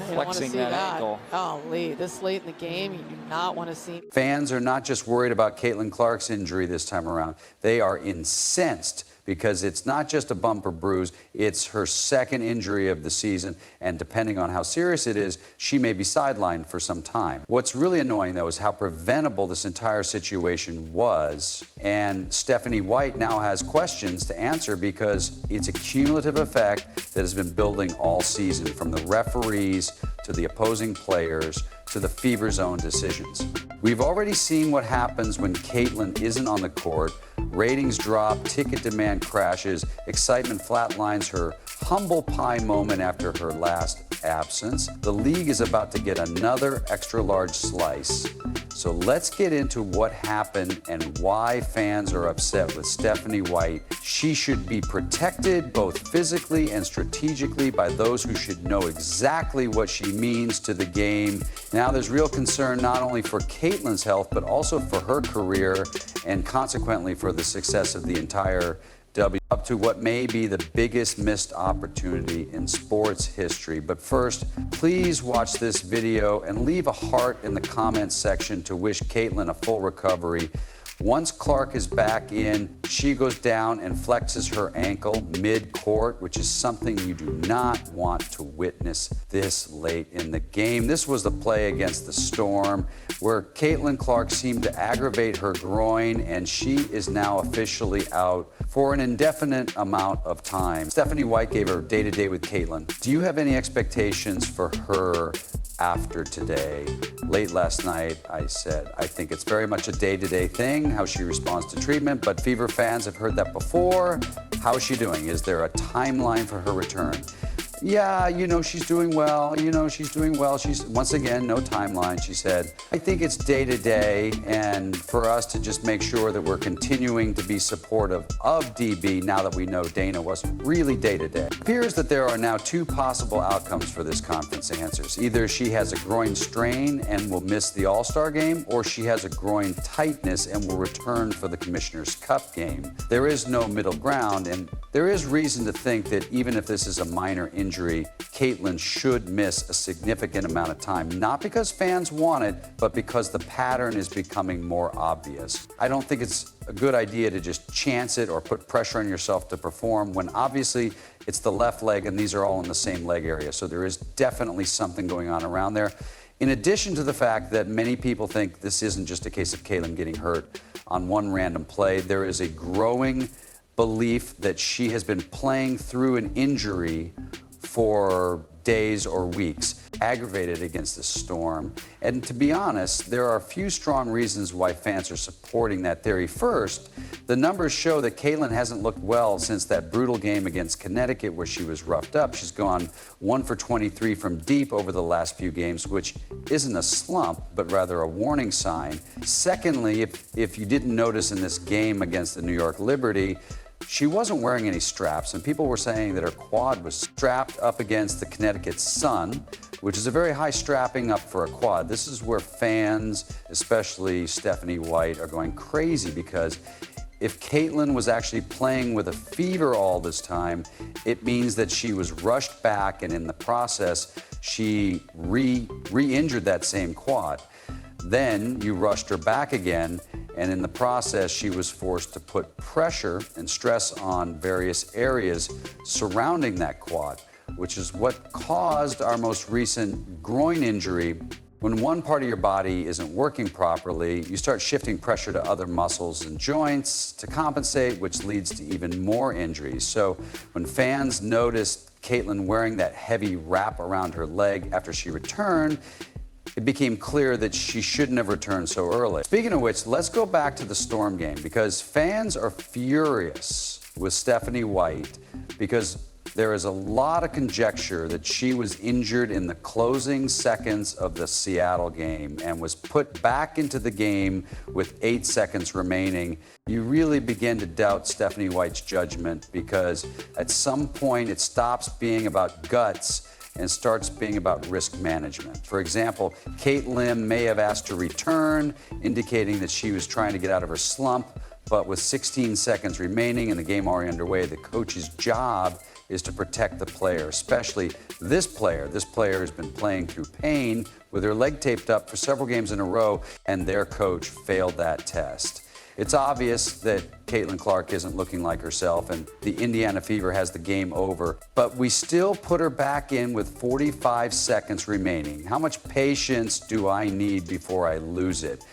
flexing that ankle. Oh, Lee, this late in the game, you do not want to see. Fans are not just worried about Caitlyn Clark's injury this time around. They are incensed because it's not just a bump or bruise, it's her second injury of the season, and depending on how serious it is, she may be sidelined for some time. What's really annoying, though, is how preventable this entire situation was, and Stephanie White now has questions to answer because it's a cumulative effect that has been building all season, from the referees to the opposing players to the fever zone decisions. We've already seen what happens when Caitlyn isn't on the court. Ratings drop, ticket demand crashes, excitement flatlines her humble pie moment after her last absence. The league is about to get another extra large slice. So let's get into what happened and why fans are upset with Stephanie White. She should be protected both physically and strategically by those who should know exactly what she means to the game. Now there's real concern not only for Caitlyn's health, but also for her career and consequently for the success of the entire up to what may be the biggest missed opportunity in sports history. But first, please watch this video and leave a heart in the comments section to wish Caitlyn a full recovery. Once Clark is back in, she goes down and flexes her ankle mid-court, which is something you do not want to witness this late in the game. This was the play against the Storm, where Caitlyn Clark seemed to aggravate her groin, and she is now officially out for an indefinite amount of time. Stephanie White gave her day-to-day with Caitlyn. Do you have any expectations for her after today? Late last night, I said, I think it's very much a day-to-day thing, how she responds to treatment, but Fever fans have heard that before. How is she doing? Is there a timeline for her return? Yeah, she's doing well. She's doing well. She's, once again, no timeline, she said. I think it's day-to-day, and for us to just make sure that we're continuing to be supportive of DB now that we know Dana wasn't really day-to-day. It appears that there are now two possible outcomes for this conference answers. Either she has a groin strain and will miss the All-Star game, or she has a groin tightness and will return for the Commissioner's Cup game. There is no middle ground, and there is reason to think that even if this is a minor injury, Caitlyn should miss a significant amount of time, not because fans want it, but because the pattern is becoming more obvious. I don't think it's a good idea to just chance it or put pressure on yourself to perform when obviously it's the left leg and these are all in the same leg area. So there is definitely something going on around there. In addition to the fact that many people think this isn't just a case of Caitlyn getting hurt on one random play, there is a growing belief that she has been playing through an injury for days or weeks, aggravated against the Storm. And to be honest, there are a few strong reasons why fans are supporting that theory. First, the numbers show that Caitlyn hasn't looked well since that brutal game against Connecticut where she was roughed up. She's gone 1 for 23 from deep over the last few games, which isn't a slump, but rather a warning sign. Secondly, if you didn't notice in this game against the New York Liberty, she wasn't wearing any straps, and people were saying that her quad was strapped up against the Connecticut Sun, which is a very high strapping up for a quad. This is where fans, especially Stephanie White, are going crazy because if Caitlyn was actually playing with a fever all this time, it means that she was rushed back, and in the process, she re-injured that same quad. Then you rushed her back again, and in the process, she was forced to put pressure and stress on various areas surrounding that quad, which is what caused our most recent groin injury. When one part of your body isn't working properly, you start shifting pressure to other muscles and joints to compensate, which leads to even more injuries. So when fans noticed Caitlyn wearing that heavy wrap around her leg after she returned, it became clear that she shouldn't have returned so early. Speaking of which, let's go back to the Storm game because fans are furious with Stephanie White because there is a lot of conjecture that she was injured in the closing seconds of the Seattle game and was put back into the game with 8 seconds remaining. You really begin to doubt Stephanie White's judgment because at some point it stops being about guts and starts being about risk management. For example, Caitlyn may have asked to return, indicating that she was trying to get out of her slump, but with 16 seconds remaining and the game already underway, the coach's job is to protect the player, especially this player. This player has been playing through pain with her leg taped up for several games in a row, and their coach failed that test. It's obvious that Caitlyn Clark isn't looking like herself, and the Indiana Fever has the game over, but we still put her back in with 45 seconds remaining. How much patience do I need before I lose it?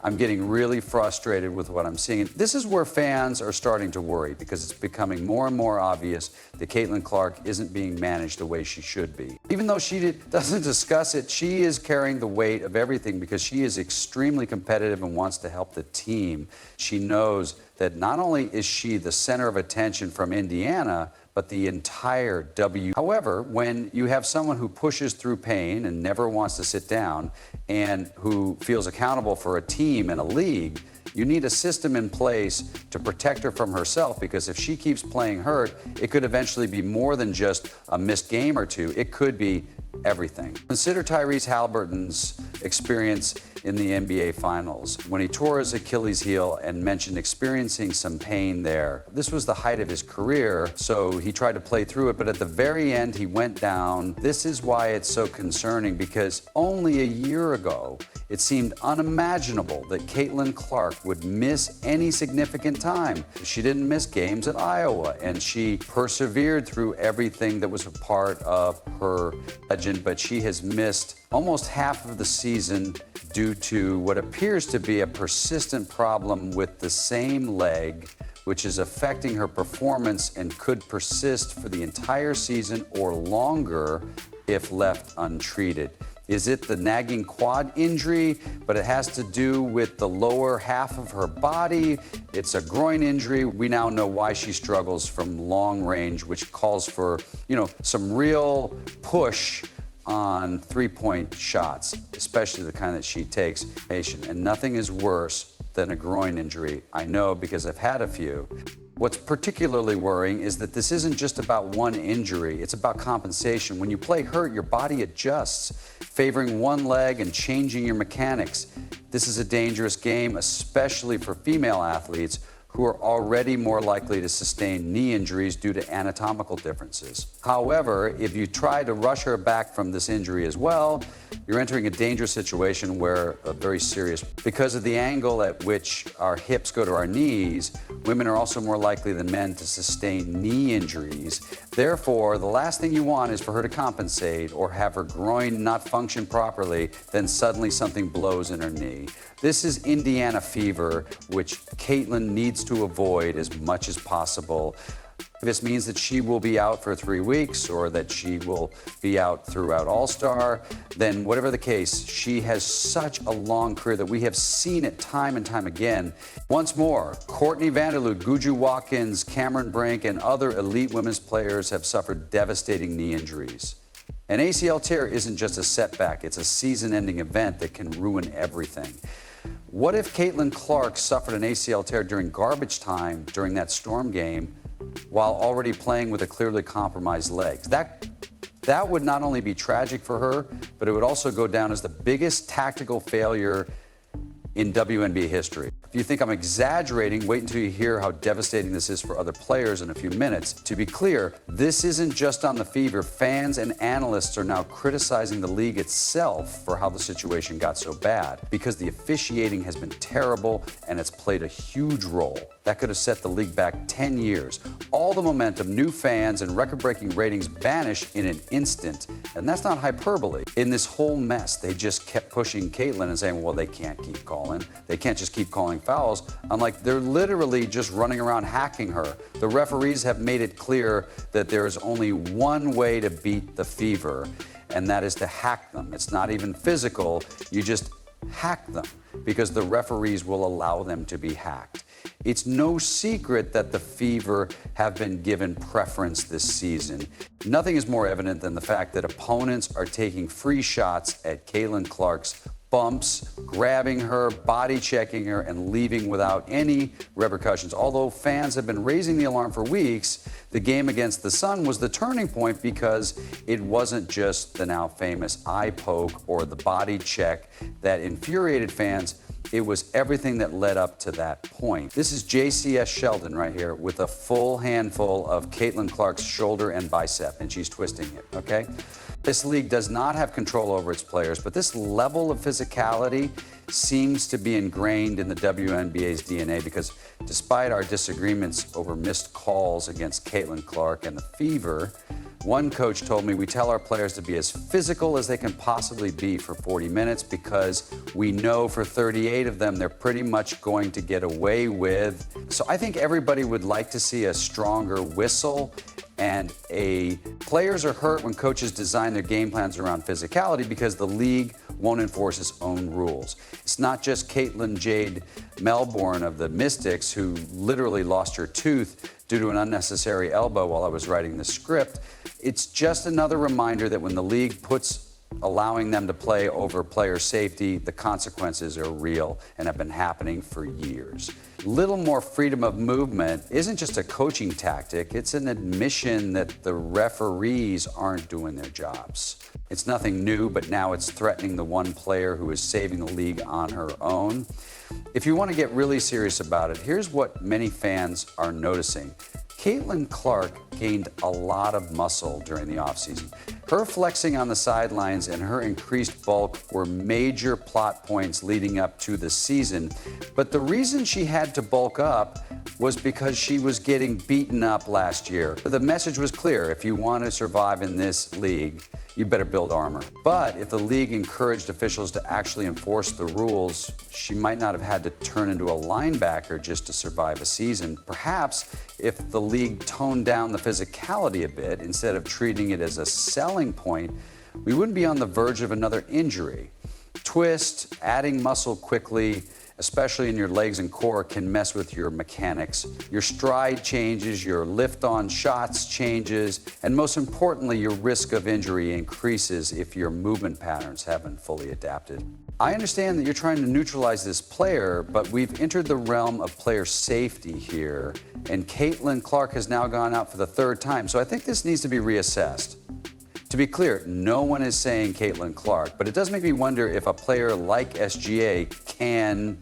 I'm getting really frustrated with what I'm seeing. This is where fans are starting to worry, because it's becoming more and more obvious that Caitlyn Clark isn't being managed the way she should be. Even though she doesn't discuss it, she is carrying the weight of everything because she is extremely competitive and wants to help the team. She knows that not only is she the center of attention from Indiana, but the entire W. However, when you have someone who pushes through pain and never wants to sit down and who feels accountable for a team and a league, you need a system in place to protect her from herself, because if she keeps playing hurt, it could eventually be more than just a missed game or two. It could be everything. Consider Tyrese Halliburton's experience in the NBA Finals when he tore his Achilles heel and mentioned experiencing some pain there. This was the height of his career, so he tried to play through it, but at the very end he went down. This is why it's so concerning, because only a year ago it seemed unimaginable that Caitlyn Clark would miss any significant time. She didn't miss games at Iowa, and she persevered through everything that was a part of her legend, but she has missed almost half of the season due to what appears to be a persistent problem with the same leg, which is affecting her performance and could persist for the entire season or longer if left untreated. Is it the nagging quad injury, but it has to do with the lower half of her body? It's a groin injury. We now know why she struggles from long range, which calls for, some real push on three-point shots, especially the kind that she takes. And nothing is worse than a groin injury. I know, because I've had a few. What's particularly worrying is that this isn't just about one injury, it's about compensation. When you play hurt, your body adjusts, favoring one leg and changing your mechanics. This is a dangerous game, especially for female athletes who are already more likely to sustain knee injuries due to anatomical differences. However, if you try to rush her back from this injury as well, you're entering a dangerous situation where very serious. Because of the angle at which our hips go to our knees, women are also more likely than men to sustain knee injuries. Therefore, the last thing you want is for her to compensate or have her groin not function properly, then suddenly something blows in her knee. This is Indiana fever, which Caitlyn needs to avoid as much as possible. If this means that she will be out for 3 weeks or that she will be out throughout All-Star, then whatever the case, she has such a long career that we have seen it time and time again. Once more, Courtney Vanderloot, Guju Watkins, Cameron Brink, and other elite women's players have suffered devastating knee injuries. An ACL tear isn't just a setback, it's a season-ending event that can ruin everything. What if Caitlyn Clark suffered an ACL tear during garbage time during that Storm game while already playing with a clearly compromised leg? That would not only be tragic for her, but it would also go down as the biggest tactical failure in WNBA history. If you think I'm exaggerating, wait until you hear how devastating this is for other players in a few minutes. To be clear, this isn't just on the Fever. Fans and analysts are now criticizing the league itself for how the situation got so bad, because the officiating has been terrible and it's played a huge role. That could have set the league back 10 years. All the momentum, new fans, and record-breaking ratings vanished in an instant. And that's not hyperbole. In this whole mess, they just kept pushing Caitlyn and saying, well, they can't keep calling. They can't just keep calling fouls. I'm like, they're literally just running around hacking her. The referees have made it clear that there is only one way to beat the Fever, and that is to hack them. It's not even physical. You just hack them, because the referees will allow them to be hacked. It's no secret that the Fever have been given preference this season. Nothing is more evident than the fact that opponents are taking free shots at Caitlyn Clark's bumps, grabbing her, body checking her, and leaving without any repercussions. Although fans have been raising the alarm for weeks, the game against the Sun was the turning point, because it wasn't just the now famous eye poke or the body check that infuriated fans. It was everything that led up to that point. This is JCS Sheldon right here with a full handful of Caitlyn Clark's shoulder and bicep, and she's twisting it, okay? This league does not have control over its players, but this level of physicality seems to be ingrained in the WNBA's DNA because despite our disagreements over missed calls against Caitlyn Clark and the Fever, one coach told me we tell our players to be as physical as they can possibly be for 40 minutes because we know for 38 of them they're pretty much going to get away with. So I think everybody would like to see a stronger whistle, and players are hurt when coaches design their game plans around physicality because the league won't enforce its own rules. It's not just Caitlin Jade Melbourne of the Mystics who literally lost her tooth due to an unnecessary elbow while I was writing the script. It's just another reminder that when the league puts allowing them to play over player safety, the consequences are real and have been happening for years. Little more freedom of movement isn't just a coaching tactic, it's an admission that the referees aren't doing their jobs. It's nothing new, but now it's threatening the one player who is saving the league on her own. If you want to get really serious about it, here's what many fans are noticing. Caitlyn Clark gained a lot of muscle during the offseason. Her flexing on the sidelines and her increased bulk were major plot points leading up to the season. But the reason she had to bulk up was because she was getting beaten up last year. The message was clear: if you want to survive in this league, you better build armor. But if the league encouraged officials to actually enforce the rules, she might not have had to turn into a linebacker just to survive a season. Perhaps if the league toned down the physicality a bit instead of treating it as a selling point, we wouldn't be on the verge of another injury. Twist, adding muscle quickly, especially in your legs and core, can mess with your mechanics. Your stride changes, your lift on shots changes, and most importantly, your risk of injury increases if your movement patterns haven't fully adapted. I understand that you're trying to neutralize this player, but we've entered the realm of player safety here, and Caitlyn Clark has now gone out for the third time, so I think this needs to be reassessed. To be clear, no one is saying Caitlyn Clark, but it does make me wonder if a player like SGA can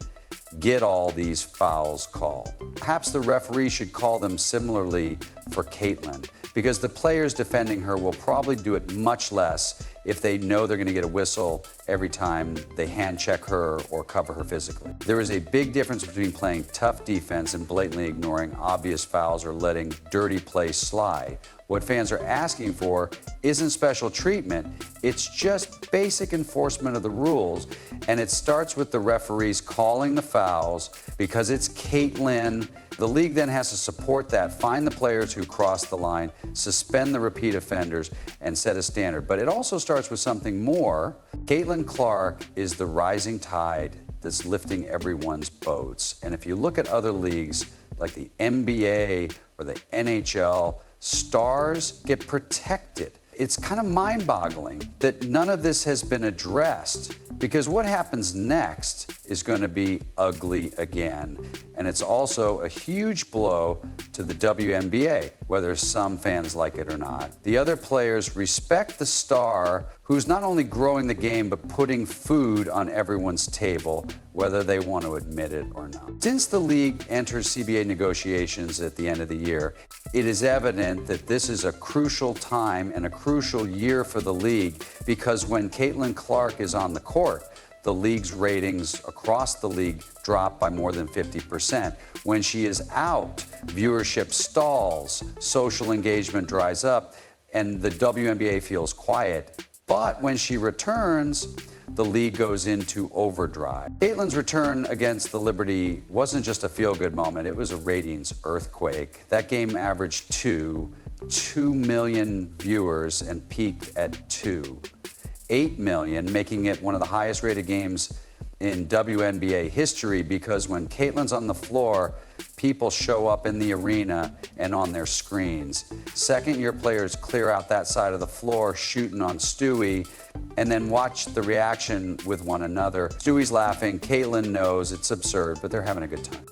get all these fouls called. Perhaps the referee should call them similarly for Caitlyn, because the players defending her will probably do it much less if they know they're going to get a whistle every time they hand check her or cover her physically. There is a big difference between playing tough defense and blatantly ignoring obvious fouls or letting dirty play slide. What fans are asking for isn't special treatment, it's just basic enforcement of the rules, and it starts with the referees calling the fouls because it's Caitlyn. The league then has to support that, find the players who cross the line, suspend the repeat offenders, and set a standard. But it also starts with something more. Caitlyn Clark is the rising tide that's lifting everyone's boats. And if you look at other leagues like the NBA or the NHL, stars get protected. It's kind of mind-boggling that none of this has been addressed, because what happens next is going to be ugly again. And it's also a huge blow to the WNBA, whether some fans like it or not. The other players respect the star who's not only growing the game, but putting food on everyone's table, whether they want to admit it or not. Since the league enters CBA negotiations at the end of the year, it is evident that this is a crucial time and a crucial year for the league, because when Caitlyn Clark is on the court, the league's ratings across the league drop by more than 50%. When she is out, viewership stalls, social engagement dries up, and the WNBA feels quiet. But when she returns, the league goes into overdrive. Caitlyn's return against the Liberty wasn't just a feel-good moment, it was a ratings earthquake. That game averaged 2 million viewers and peaked at 8 million, making it one of the highest rated games in WNBA history, because when Caitlyn's on the floor, people show up in the arena and on their screens. Second-year players clear out that side of the floor, shooting on Stewie, and then watch the reaction with one another. Stewie's laughing, Caitlyn knows it's absurd, but they're having a good time.